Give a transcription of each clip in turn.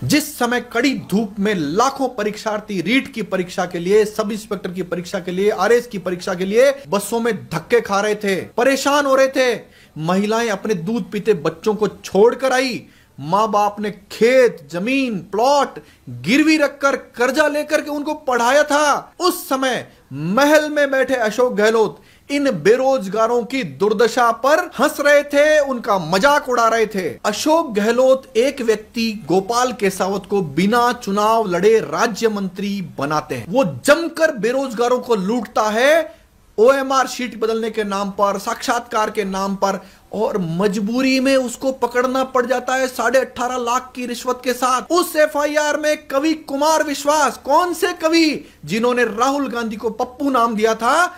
जिस समय कड़ी धूप में लाखों परीक्षार्थी रीट की परीक्षा के लिए, सब इंस्पेक्टर की परीक्षा के लिए, आरएस की परीक्षा के लिए बसों में धक्के खा रहे थे, परेशान हो रहे थे, महिलाएं अपने दूध पीते बच्चों को छोड़कर आई, मां बाप ने खेत, जमीन, प्लॉट गिरवी रखकर कर्जा लेकर के उनको पढ़ाया था। उस समय महल में बैठे अशोक गहलोत इन बेरोजगारों की दुर्दशा पर हंस रहे थे, उनका मजाक उड़ा रहे थे। अशोक गहलोत एक व्यक्ति गोपाल केसावत को बिना चुनाव लड़े राज्य मंत्री बनाते हैं। वो जमकर बेरोजगारों को लूटता है ओएमआर शीट बदलने के नाम पर, साक्षात्कार के नाम पर, और मजबूरी में उसको पकड़ना पड़ जाता है 18.5 लाख की रिश्वत के साथ। उस एफआईआर में कवि कुमार विश्वास, कौन से कवि जिन्होंने राहुल गांधी को पप्पू नाम दिया था,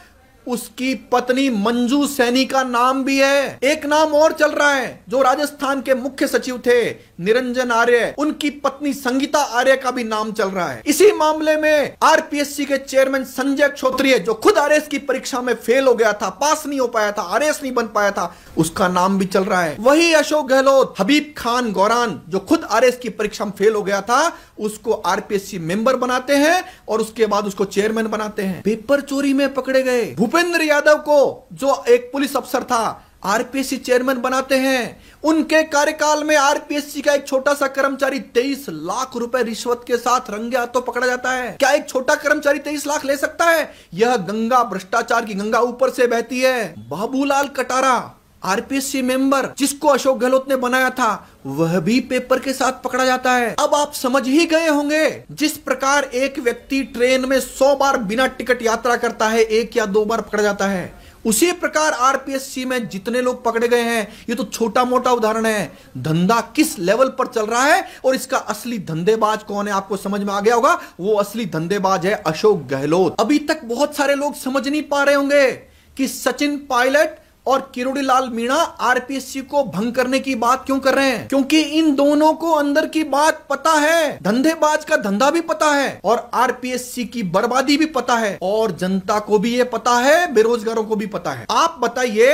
उसकी पत्नी मंजू सैनी का नाम भी है। एक नाम और चल रहा है, जो राजस्थान के मुख्य सचिव थे निरंजन आर्य, उनकी पत्नी संगीता आर्य का भी नाम चल रहा है। इसी मामले में आरपीएससी के चेयरमैन संजय क्षोत्रिय, जो खुद आरएस की परीक्षा में फेल हो गया था, पास नहीं हो पाया था, आरएस नहीं बन पाया था, उसका नाम भी चल रहा है। वही अशोक गहलोत हबीब खान गौरान, जो खुद आरएस की परीक्षा में फेल हो गया था, उसको आरपीएससी मेंबर बनाते हैं और उसके बाद उसको चेयरमैन बनाते हैं। पेपर चोरी में पकड़े गए भूपेंद्र यादव को, जो एक पुलिस अफसर था, आरपीएससी चेयरमैन बनाते हैं। उनके कार्यकाल में आरपीएससी का एक छोटा सा कर्मचारी 23 लाख रुपए रिश्वत के साथ रंगे हाथों पकड़ा जाता है। क्या एक छोटा कर्मचारी 23 लाख ले सकता है? यह गंगा, भ्रष्टाचार की गंगा ऊपर से बहती है। बाबूलाल कटारा आरपीएससी मेंबर, जिसको अशोक गहलोत ने बनाया था, वह भी पेपर के साथ पकड़ा जाता है। अब आप समझ ही गए होंगे, जिस प्रकार एक व्यक्ति ट्रेन में 100 बार बिना टिकट यात्रा करता है, 1 या 2 बार पकड़ा जाता है, उसी प्रकार आरपीएससी में जितने लोग पकड़े गए हैं, ये तो छोटा मोटा उदाहरण है। धंधा किस लेवल पर चल रहा है और इसका असली धंधेबाज कौन है, आपको समझ में आ गया होगा। वो असली धंधेबाज है अशोक गहलोत। अभी तक बहुत सारे लोग समझ नहीं पा रहे होंगे कि सचिन पायलट और किरोड़ी लाल मीणा आरपीएससी को भंग करने की बात क्यों कर रहे हैं, क्योंकि इन दोनों को अंदर की बात पता है, धंधेबाज का धंधा भी पता है और आरपीएससी की बर्बादी भी पता है, और जनता को भी ये पता है, बेरोजगारों को भी पता है। आप बताइए,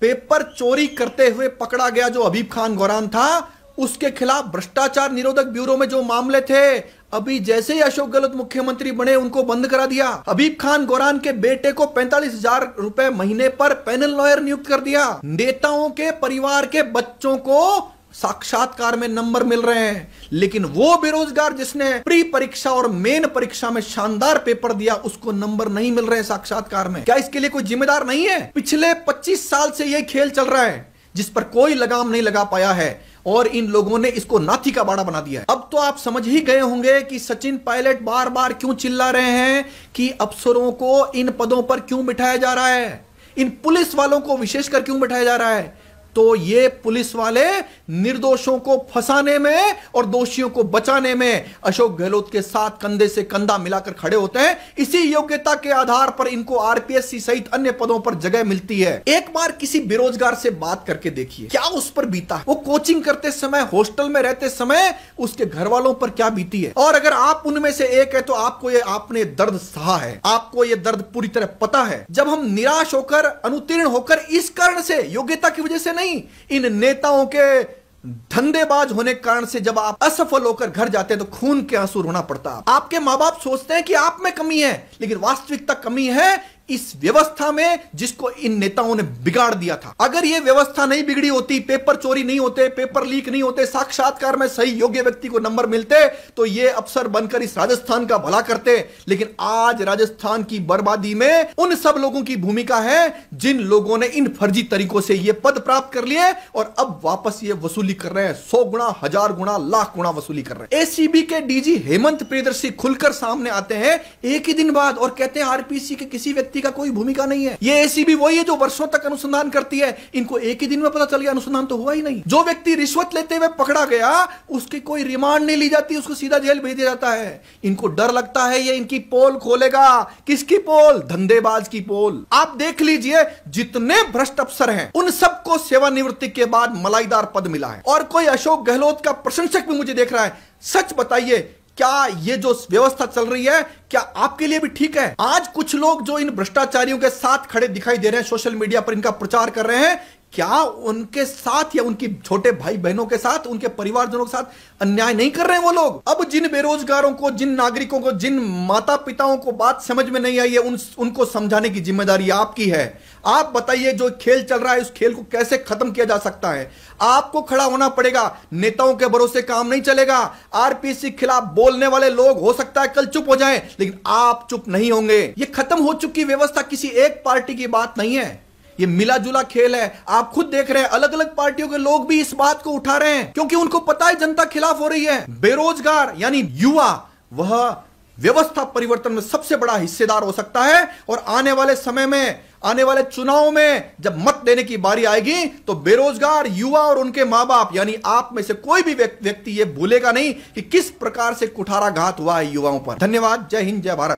पेपर चोरी करते हुए पकड़ा गया जो हबीब खान गौरान था, उसके खिलाफ भ्रष्टाचार निरोधक ब्यूरो में जो मामले थे, अभी जैसे ही अशोक गहलोत मुख्यमंत्री बने उनको बंद करा दिया। हबीब खान गौरान के बेटे को 45,000 रुपए महीने पर पैनल लॉयर नियुक्त कर दिया। नेताओं के परिवार के बच्चों को साक्षात्कार में नंबर मिल रहे हैं, लेकिन वो बेरोजगार जिसने प्री परीक्षा और मेन परीक्षा में शानदार पेपर दिया, उसको नंबर नहीं मिल रहे साक्षात्कार में। क्या इसके लिए कोई जिम्मेदार नहीं है? पिछले 25 साल से यह खेल चल रहा है, जिस पर कोई लगाम नहीं लगा पाया है, और इन लोगों ने इसको नाथी का बाड़ा बना दिया है। अब तो आप समझ ही गए होंगे कि सचिन पायलट बार बार क्यों चिल्ला रहे हैं कि अफसरों को इन पदों पर क्यों बिठाया जा रहा है, इन पुलिस वालों को विशेषकर क्यों बिठाया जा रहा है। तो ये पुलिस वाले निर्दोषों को फंसाने में और दोषियों को बचाने में अशोक गहलोत के साथ कंधे से कंधा मिलाकर खड़े होते हैं। इसी योग्यता के आधार पर इनको आरपीएससी सहित अन्य पदों पर जगह मिलती है। एक बार किसी बेरोजगार से बात करके देखिए क्या उस पर बीता है। वो कोचिंग करते समय, हॉस्टल में रहते समय उसके घर वालों पर क्या बीती है। और अगर आप उनमें से एक है तो आपने दर्द सहा है, आपको ये दर्द पूरी तरह पता है। जब हम निराश होकर, अनुत्तीर्ण होकर, इस कारण से, योग्यता की वजह से नहीं, इन नेताओं के धंधेबाज होने के कारण से जब आप असफल होकर घर जाते हैं तो खून के आंसू रोना पड़ता है। आपके मां बाप सोचते हैं कि आप में कमी है, लेकिन वास्तविकता कमी है इस व्यवस्था में जिसको इन नेताओं ने बिगाड़ दिया था। अगर यह व्यवस्था नहीं बिगड़ी होती, पेपर चोरी नहीं होते, पेपर लीक नहीं होते, साक्षात्कार में सही योग्य व्यक्ति को नंबर मिलते, तो ये अफसर बनकर इस राजस्थान का भला करते। लेकिन आज राजस्थान की बर्बादी में उन सब लोगों की भूमिका है जिन लोगों ने इन फर्जी तरीकों से ये पद प्राप्त कर लिए और अब वापस ये वसूली कर रहे हैं। 100 गुना, 1000 गुना, लाख गुना वसूली कर रहे हैं। एसीबी के डीजी हेमंत प्रियदर्शी खुलकर सामने आते हैं एक ही दिन बाद और कहते हैं आरपीसी के किसी व्यक्ति का कोई भूमिका नहीं है। ये एसीबी वही है जो वर्षों तक अनुसंधान करती है। इनको एक ही दिन में पता चल गया, अनुसंधान तो हुआ ही नहीं। जो व्यक्ति रिश्वत लेते हुए पकड़ा गया उसकी कोई रिमांड नहीं ली जाती, उसको सीधा जेल भेज दिया जाता है। इनको डर लगता है ये इनकी पोल खोलेगा। किसकी पोल? धंधेबाज की पोल। आप देख लीजिए जितने भ्रष्ट अफसर हैं उन सबको सेवानिवृत्ति के बाद मलाईदार पद मिला है, और कोई अशोक गहलोत का प्रशंसक भी मुझे देख रहा है। सच बताइए, क्या ये जो व्यवस्था चल रही है क्या आपके लिए भी ठीक है? आज कुछ लोग जो इन भ्रष्टाचारियों के साथ खड़े दिखाई दे रहे हैं, सोशल मीडिया पर इनका प्रचार कर रहे हैं, क्या उनके साथ या उनके छोटे भाई बहनों के साथ, उनके परिवारजनों के साथ अन्याय नहीं कर रहे हैं वो लोग? अब जिन बेरोजगारों को, जिन नागरिकों को, जिन माता पिताओं को बात समझ में नहीं आई है, उनको समझाने की जिम्मेदारी आपकी है। आप बताइए, जो खेल चल रहा है उस खेल को कैसे खत्म किया जा सकता है? आपको खड़ा होना पड़ेगा। नेताओं के भरोसे काम नहीं चलेगा। आरपीसी खिलाफ बोलने वाले लोग हो सकता है कल चुप हो जाएं, लेकिन आप चुप नहीं होंगे। ये खत्म हो चुकी व्यवस्था किसी एक पार्टी की बात नहीं है, ये मिला जुला खेल है। आप खुद देख रहे हैं, अलग अलग पार्टियों के लोग भी इस बात को उठा रहे हैं, क्योंकि उनको पता है जनता खिलाफ हो रही है। बेरोजगार यानी युवा, वह व्यवस्था परिवर्तन में सबसे बड़ा हिस्सेदार हो सकता है। और आने वाले समय में, आने वाले चुनाव में जब मत देने की बारी आएगी, तो बेरोजगार युवा और उनके मां बाप यानी आप में से कोई भी व्यक्ति यह भूलेगा नहीं कि किस प्रकार से कुठाराघात हुआ है युवाओं पर। धन्यवाद। जय हिंद, जय भारत।